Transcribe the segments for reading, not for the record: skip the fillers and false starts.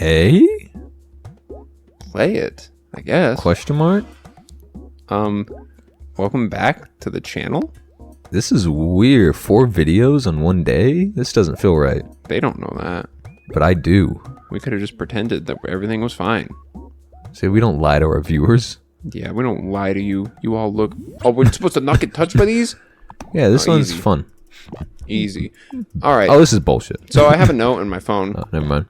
Okay. Play it, I guess. Question mark? Welcome back to the channel. This is weird. 4 videos on one day? This doesn't feel right. They don't know that. But I do. We could have just pretended that everything was fine. See, we don't lie to our viewers. Yeah, we don't lie to you. You all look... Oh, we're supposed to not get touched by these? Yeah, this one's easy. fun. Easy. All right. Oh, this is bullshit. So I have a note on my phone. Oh, never mind.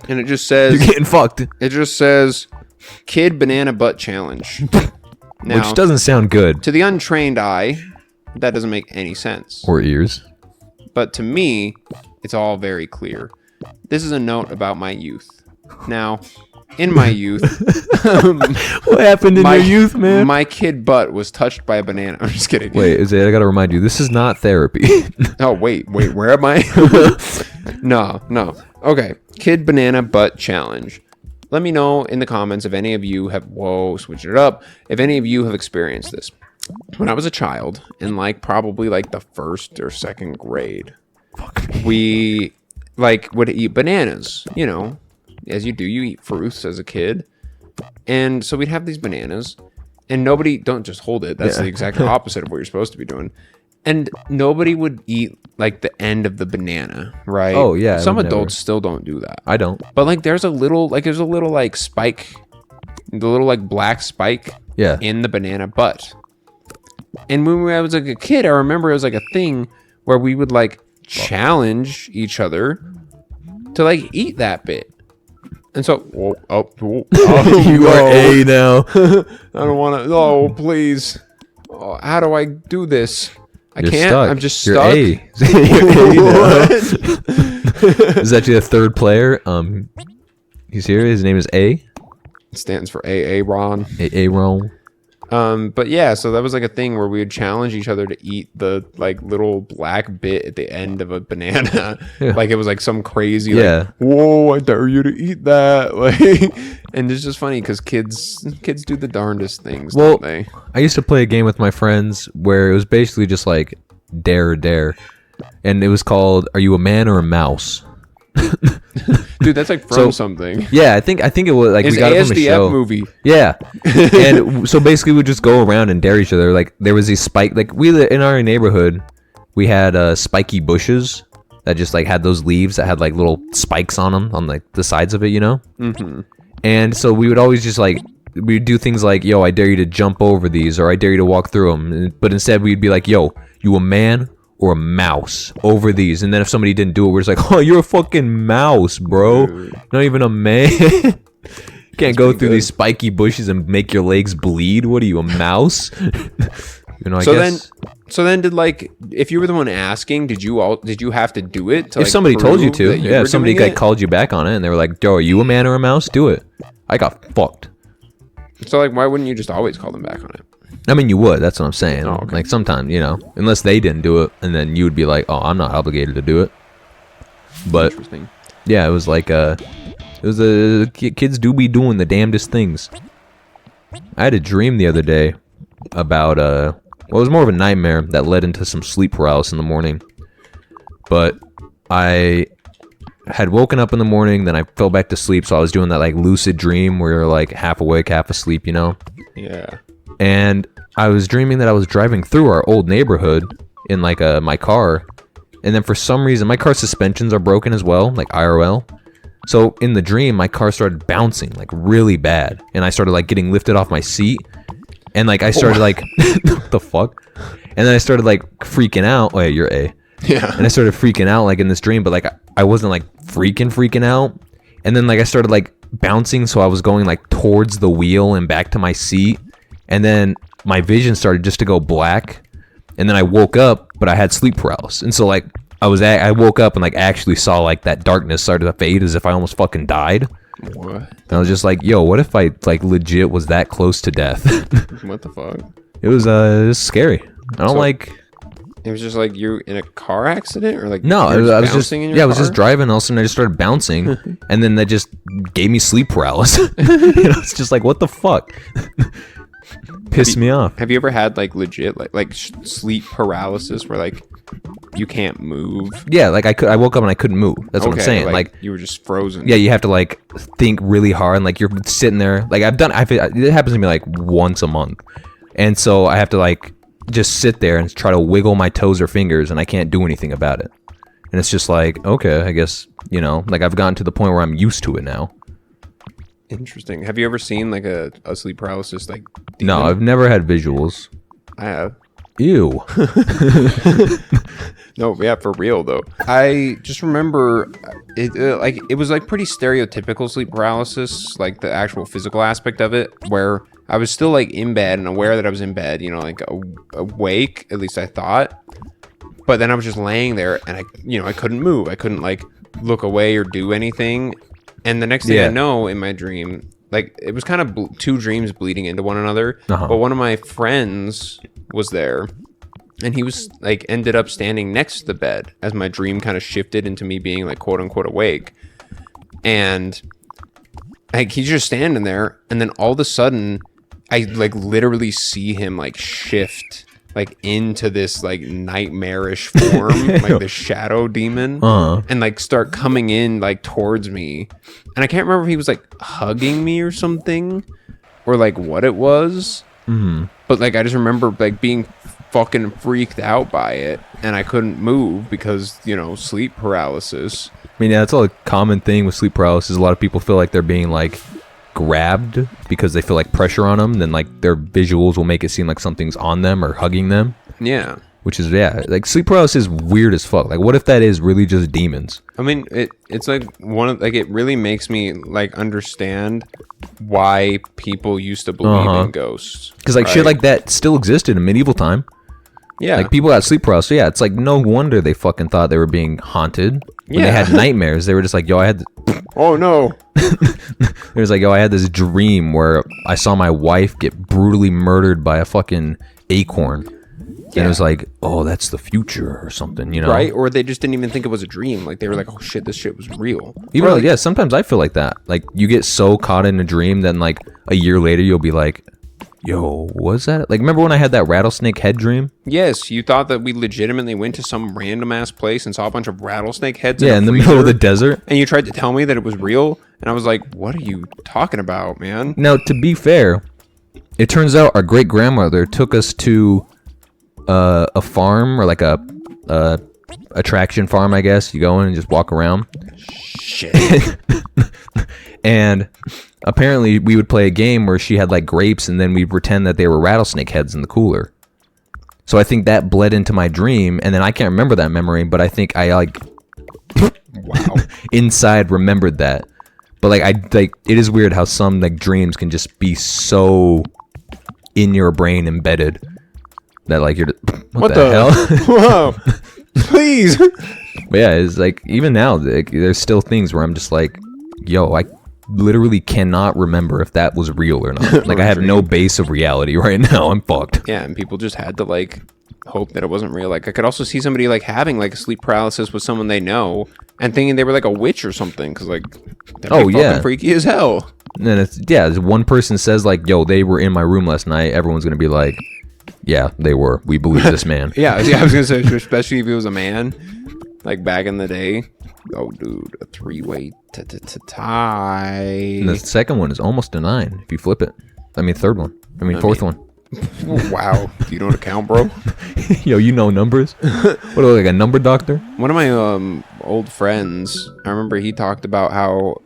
And it just says... You're getting fucked. It just says, Kid Banana Butt Challenge. Now, Which doesn't sound good. to the untrained eye, that doesn't make any sense. Or ears. But to me, it's all very clear. This is a note about my youth. Now, in my youth... What happened in your youth, man? My kid butt was touched by a banana. I'm just kidding. Wait, I gotta remind you, this is not therapy. Oh, wait, where am I? No. Okay, Kid Banana Butt Challenge. Let me know in the comments if any of you have... Whoa, switch it up. If any of you have experienced this. When I was a child, in probably the first or second grade, we would eat bananas, as you do. You eat fruits as a kid. And so we'd have these bananas, and nobody... Don't just hold it. That's the exact opposite of what you're supposed to be doing. And nobody would eat the end of the banana, right? Oh, yeah. Some adults still don't do that. I don't. But there's a little spike, the little black spike in the banana butt. And when I was a kid, I remember it was a thing where we would challenge each other to eat that bit. And so, You are A now. I don't want to. Oh, please. Oh, how do I do this? I You're can't. stuck. I'm just You're stuck. A. You're A now. This is actually a third player. He's here. His name is A. It stands for Aaron. Aaron. But yeah, so that was a thing where we would challenge each other to eat the little black bit at the end of a banana. Yeah. It was some crazy whoa, I dare you to eat that. And it's just funny because kids do the darndest things, don't they? I used to play a game with my friends where it was basically just dare or dare. And it was called Are You a Man or a Mouse? Dude, that's from something. Yeah, I think it was It's we got it from a show. movie. Yeah. And so basically we just go around and dare each other. There was these spike in our neighborhood, we had spiky bushes that just had those leaves that had little spikes on them on the sides of it, Mm-hmm. And so we would always just we'd do things yo, I dare you to jump over these, or I dare you to walk through them. But instead we'd be yo, you a man or a mouse over these? And then if somebody didn't do it, we're just oh, you're a fucking mouse, bro. Dude. Not even a man. Can't go through these spiky bushes and make your legs bleed. What are you, a mouse? I guess. So then did if you were the one asking, did you have to do it to, if somebody told you to, if somebody called you back on it and they were Joe, are you a man or a mouse? Do it. I got fucked. So why wouldn't you just always call them back on it? I mean, you would. That's what I'm saying. Oh, okay. Sometimes, unless they didn't do it, and then you would be oh, I'm not obligated to do it. But Interesting. yeah, it was kids do be doing the damnedest things. I had a dream the other day about it was more of a nightmare that led into some sleep paralysis in the morning. But I had woken up in the morning, then I fell back to sleep, so I was doing that lucid dream where you're half awake, half asleep, Yeah. And I was dreaming that I was driving through our old neighborhood in my car, and then for some reason my car suspensions are broken as well, IRL. So in the dream my car started bouncing really bad, and I started getting lifted off my seat, and I started what the fuck? And then I started freaking out. Wait, you're A. Yeah. And I started freaking out in this dream, but I wasn't freaking out. And then I started bouncing, so I was going towards the wheel and back to my seat. And then my vision started just to go black. And then I woke up, but I had sleep paralysis. And so I woke up and actually saw that darkness started to fade as if I almost fucking died. What? And I was just yo, what if I legit was that close to death? What the fuck? It was scary. I don't It was just you're in a car accident, or no, I was just in your I was car? just driving. All of a sudden, I just started bouncing, and then that just gave me sleep paralysis. It's just what the fuck. Pissed me off. Have you ever had legit sleep paralysis where you can't move. Yeah, like I woke up and I couldn't move. That's what I'm saying. Like you were just frozen. yeah, you have to like think really hard, and like you're sitting there. Like it happens to me like once a month, and so I have to like just sit there and try to wiggle my toes or fingers, and I can't do anything about it. And it's just like, okay, I guess, you know, like I've gotten to the point where I'm used to it now. Interesting. Have you ever seen like a sleep paralysis like No, demon? I've never had visuals. I have. Ew. No, yeah, for real though. I just remember it was like pretty stereotypical sleep paralysis, like the actual physical aspect of it, where I was still like in bed and aware that I was in bed, you know, like awake, at least I thought. But then I was just laying there and I couldn't move. I couldn't like look away or do anything. And the next thing I know in my dream, like it was kind of two dreams bleeding into one another. But one of my friends was there. And he was like ended up standing next to the bed as my dream kind of shifted into me being like quote unquote awake. And like he's just standing there, and then all of a sudden I like literally see him like shift like into this like nightmarish form, like the shadow demon, and like start coming in like towards me. And I can't remember if he was like hugging me or something, or like what it was. But like I just remember like being fucking freaked out by it, and I couldn't move because, you know, sleep paralysis. I mean, yeah, that's a common thing with sleep paralysis. A lot of people feel like they're being like grabbed because they feel like pressure on them. Then like their visuals will make it seem like something's on them or hugging them. Yeah. Which is, yeah, like sleep paralysis is weird as fuck. Like what if that is really just demons? I mean, it's like it really makes me like understand why people used to believe in ghosts. Because like shit like that still existed in medieval time. Yeah. Like people got sleep paralysis. Yeah, it's like no wonder they fucking thought they were being haunted. When they had nightmares, they were just like, yo, I had oh no. It was like, yo, I had this dream where I saw my wife get brutally murdered by a fucking acorn. And it was like, oh, that's the future or something, you know? Right? Or they just didn't even think it was a dream. Like they were like, oh shit, this shit was real. Even like, yeah, sometimes I feel like that. Like you get so caught in a dream, then like a year later you'll be like, yo, was that? Like remember when I had that rattlesnake head dream? Yes, you thought that we legitimately went to some random ass place and saw a bunch of rattlesnake heads. Yeah, in the middle of the desert. And you tried to tell me that it was real, and I was like, what are you talking about, man? Now, to be fair, it turns out our great grandmother took us to a farm, or like a attraction farm, I guess. You go in and just walk around. Shit. And apparently we would play a game where she had like grapes, and then we'd pretend that they were rattlesnake heads in the cooler. So I think that bled into my dream, and then I can't remember that memory, but I think I like wow, inside remembered that. But like it is weird how some like dreams can just be so in your brain embedded that like you're what the hell? Whoa, please. But yeah, it's like even now like, there's still things where I'm just like, yo, I literally cannot remember if that was real or not. Like I have no base of reality right now. I'm fucked. Yeah, and people just had to like hope that it wasn't real. Like I could also see somebody like having like sleep paralysis with someone they know and thinking they were like a witch or something, because like that'd be fucking freaky as hell. And then it's one person says like, yo, they were in my room last night, everyone's gonna be like, yeah, they were, we believe this man. Yeah, I was gonna say, especially if he was a man like back in the day. Oh dude, a three-way tie. And the second one is almost a 9 if you flip it. I mean fourth one. Wow, you know how to count, bro? Yo, you know numbers? What, like a number doctor? One of my old friends, I remember he talked about how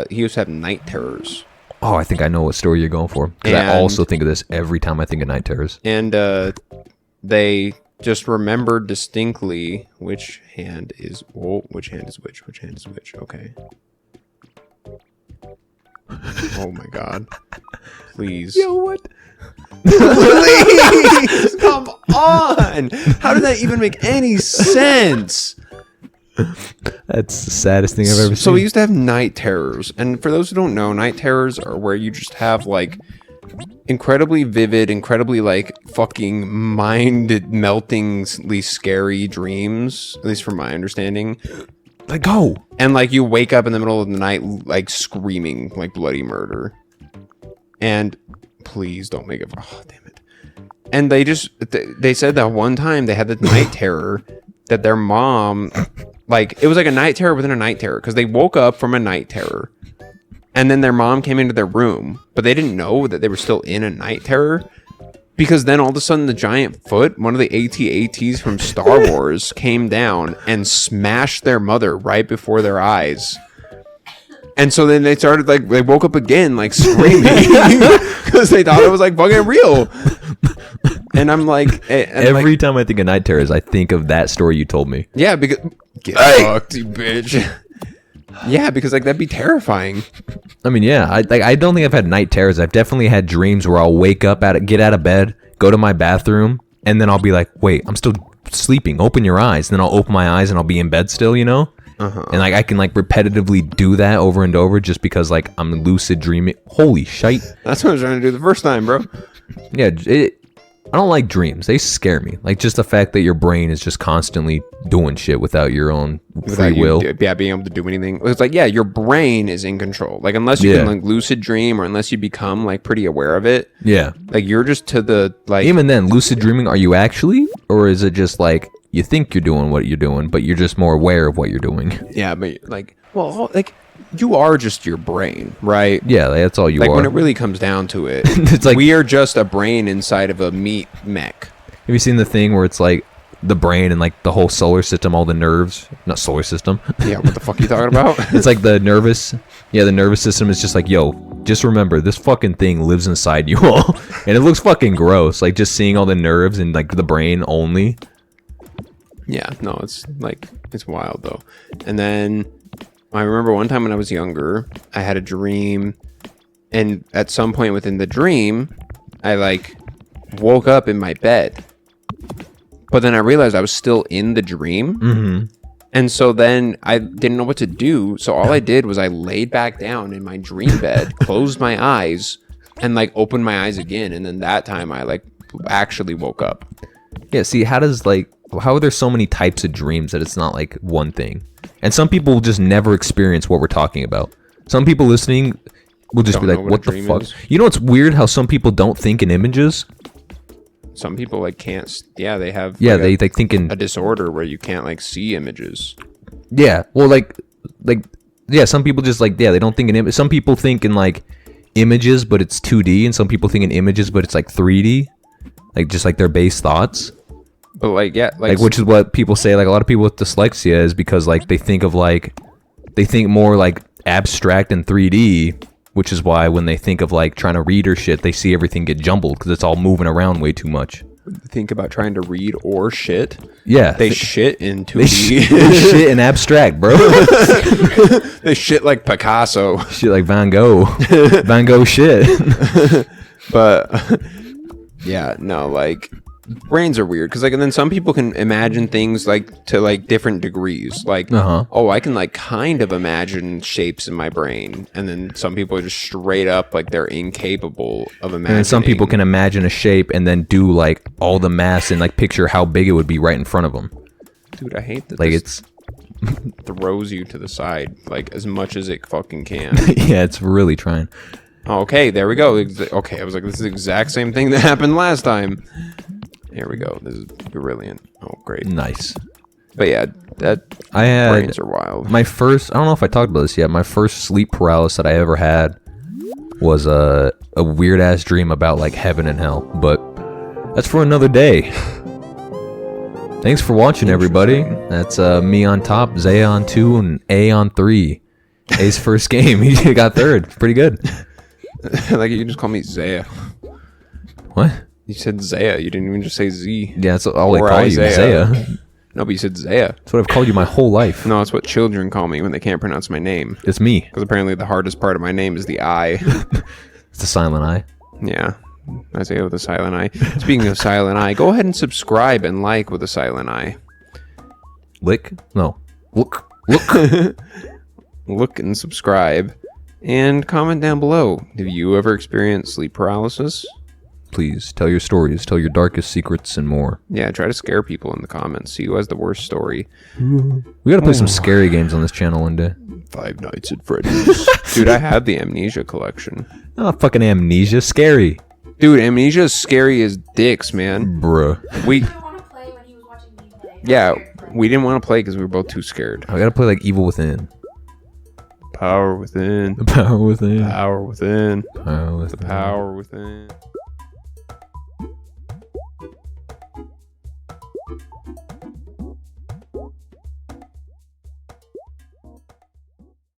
he used to have night terrors. Oh, I think I know what story you're going for, because I also think of this every time I think of night terrors. And they just remembered distinctly which hand is which hand is which hand is which. Okay. Oh my god. Please. Yo, what? Please, come on. How did that even make any sense? That's the saddest thing I've ever seen. So we used to have night terrors, and for those who don't know, night terrors are where you just have like incredibly vivid, incredibly like fucking mind-meltingly scary dreams, at least from my understanding. Like, go. And like you wake up in the middle of the night like screaming like bloody murder. And please don't make it. Oh, damn it. And they said that one time they had the night terror that their mom, like, it was like a night terror within a night terror, because they woke up from a night terror, and then their mom came into their room, but they didn't know that they were still in a night terror, because then all of a sudden the giant foot, one of the AT-ATs from Star Wars, came down and smashed their mother right before their eyes. And so then they started, like, they woke up again, like, screaming, because they thought it was, like, fucking real. And I'm like... Every time I think of night terrors, I think of that story you told me. Yeah, because... Get fucked, you bitch. Yeah, because, like, that'd be terrifying. I mean, yeah, I don't think I've had night terrors. I've definitely had dreams where I'll wake up, get out of bed, go to my bathroom, and then I'll be like, wait, I'm still sleeping. Open your eyes. And then I'll open my eyes and I'll be in bed still, you know? And like I can like repetitively do that over and over just because like I'm lucid dreaming. Holy shite! That's what I was trying to do the first time, bro. Yeah, I don't like dreams. They scare me. Like just the fact that your brain is just constantly doing shit without your own free will. Yeah, being able to do anything. It's like, yeah, your brain is in control. Like unless you can like lucid dream or unless you become like pretty aware of it. Yeah. Like you're just to the like. Even then, lucid dreaming, are you actually, or is it just like you think you're doing what you're doing, but you're just more aware of what you're doing? Yeah, but like, well, like. You are just your brain, right? Yeah, that's all you like are. When it really comes down to it, it's like we are just a brain inside of a meat mech. Have you seen the thing where it's like the brain and like the whole solar system, all the nerves? Not solar system. Yeah, what the fuck are you talking about? It's like the nervous system is just like, yo, just remember this fucking thing lives inside you all, and it looks fucking gross. Like just seeing all the nerves and like the brain only. Yeah, no, it's like it's wild though, and then. I remember one time when I was younger, I had a dream, and at some point within the dream, I like woke up in my bed, but then I realized I was still in the dream, and so then I didn't know what to do. So all I did was I laid back down in my dream bed, closed my eyes, and like opened my eyes again, and then that time I like actually woke up. Yeah. See, how are there so many types of dreams that it's not like one thing? And some people will just never experience what we're talking about. Some people listening will just be like, what the fuck? You know what's weird? How some people don't think in images? Some people like can't. Yeah, they have. Yeah, like, they think in a disorder where you can't like see images. Yeah, well, like, yeah. Some people just like, yeah, they don't think in images. Some people think in like images, but it's 2D, and some people think in images, but it's like 3D, like just like their base thoughts. But like, yeah, like which is what people say. Like a lot of people with dyslexia is because like they think more like abstract and 3D, which is why when they think of like trying to read or shit, they see everything get jumbled because it's all moving around way too much. Think about trying to read or shit. Yeah, they shit in 2D. They shit in abstract, bro. They shit like Picasso. Shit like Van Gogh. Van Gogh shit. But yeah, no, like. Brains are weird because like, and then some people can imagine things like to like different degrees. Like, oh, I can like kind of imagine shapes in my brain, and then some people are just straight up like they're incapable of imagining. And some people can imagine a shape and then do like all the math and like picture how big it would be right in front of them. Dude, I hate that. Like it's throws you to the side like as much as it fucking can. Yeah, it's really trying. Okay, there we go. Okay, I was like, this is the exact same thing that happened last time. Here we go. This is brilliant. Oh, great. Nice. But yeah, brains are wild. My first, I don't know if I talked about this yet. My first sleep paralysis that I ever had was a weird ass dream about like heaven and hell. But that's for another day. Thanks for watching, everybody. That's me on top, Zaya on 2, and A on 3. A's first game. He got third. Pretty good. Like you just call me Zaya. What? You said Zaya. You didn't even just say Z. Yeah, that's all they call you, Zaya. No, but you said Zaya. That's what I've called you my whole life. No, it's what children call me when they can't pronounce my name. It's me. Because apparently the hardest part of my name is the I. It's the silent I. Yeah. Isaiah with a silent I. Speaking of silent I, go ahead and subscribe and like with a silent I. Lick? No. Look. Look and subscribe. And comment down below. Have you ever experienced sleep paralysis? Please tell your stories, tell your darkest secrets, and more. Yeah, try to scare people in the comments. See who has the worst story. We gotta play some scary games on this channel one day. Five Nights at Freddy's. Dude, I have the Amnesia collection. Oh, fucking Amnesia, scary. Dude, Amnesia is scary as dicks, man. Bruh. Yeah, We didn't want to play because we were both too scared. I gotta play like Evil Within. Power within. The power within. Power within. Power The within. power within.